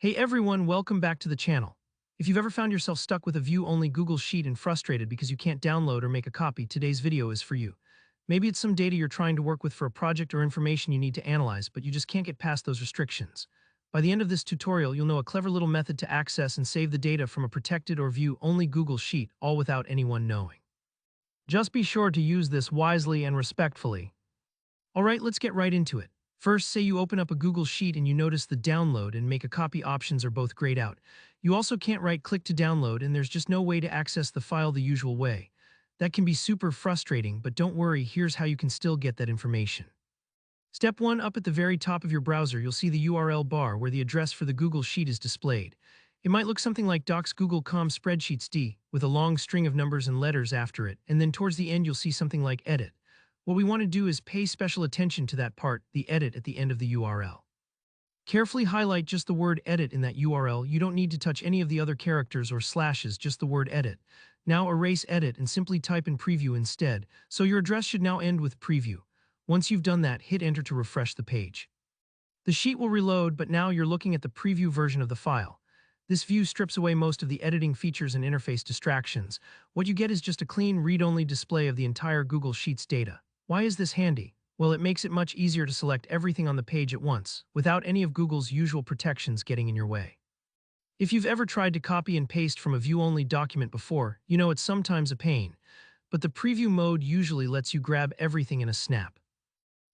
Hey everyone, welcome back to the channel. If you've ever found yourself stuck with a view-only Google Sheet and frustrated because you can't download or make a copy, today's video is for you. Maybe it's some data you're trying to work with for a project or information you need to analyze, but you just can't get past those restrictions. By the end of this tutorial, you'll know a clever little method to access and save the data from a protected or view-only Google Sheet, all without anyone knowing. Just be sure to use this wisely and respectfully. Alright, let's get right into it. First, say you open up a Google Sheet and you notice the download and make a copy options are both grayed out. You also can't right-click to download and there's just no way to access the file the usual way. That can be super frustrating, but don't worry, here's how you can still get that information. Step 1, up at the very top of your browser, you'll see the URL bar where the address for the Google Sheet is displayed. It might look something like docs.google.com spreadsheets d, with a long string of numbers and letters after it, and then towards the end you'll see something like edit. What we want to do is pay special attention to that part, the edit at the end of the URL. Carefully highlight just the word edit in that URL. You don't need to touch any of the other characters or slashes, just the word edit. Now erase edit and simply type in preview instead, so your address should now end with preview. Once you've done that, hit enter to refresh the page. The sheet will reload, but now you're looking at the preview version of the file. This view strips away most of the editing features and interface distractions. What you get is just a clean read-only display of the entire Google Sheets data. Why is this handy? Well, it makes it much easier to select everything on the page at once, without any of Google's usual protections getting in your way. If you've ever tried to copy and paste from a view-only document before, you know it's sometimes a pain, but the preview mode usually lets you grab everything in a snap.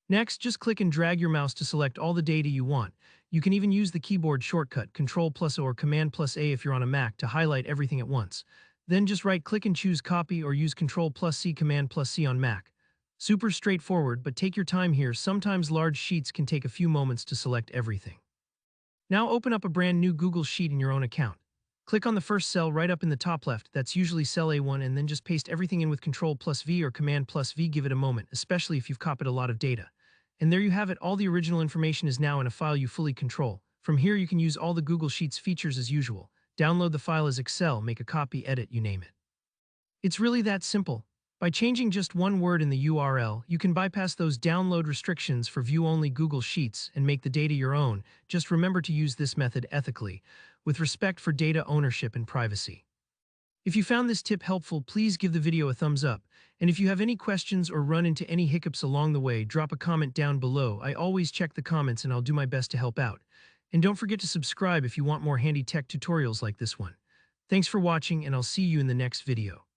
Next, just click and drag your mouse to select all the data you want. You can even use the keyboard shortcut Ctrl+O or Command+A if you're on a Mac to highlight everything at once. Then just right-click and choose Copy or use Ctrl+C Command+C on Mac. Super straightforward, but take your time here. Sometimes large sheets can take a few moments to select everything. Now open up a brand new Google Sheet in your own account. Click on the first cell right up in the top left, that's usually cell A1, and then just paste everything in with Ctrl+V or Command+V. Give it a moment, especially if you've copied a lot of data. And there you have it, all the original information is now in a file you fully control. From here you can use all the Google Sheets features as usual. Download the file as Excel, make a copy, edit, you name it. It's really that simple. By changing just one word in the URL, you can bypass those download restrictions for view-only Google Sheets and make the data your own. Just remember to use this method ethically, with respect for data ownership and privacy. If you found this tip helpful, please give the video a thumbs up. And if you have any questions or run into any hiccups along the way, drop a comment down below. I always check the comments and I'll do my best to help out. And don't forget to subscribe if you want more handy tech tutorials like this one. Thanks for watching, and I'll see you in the next video.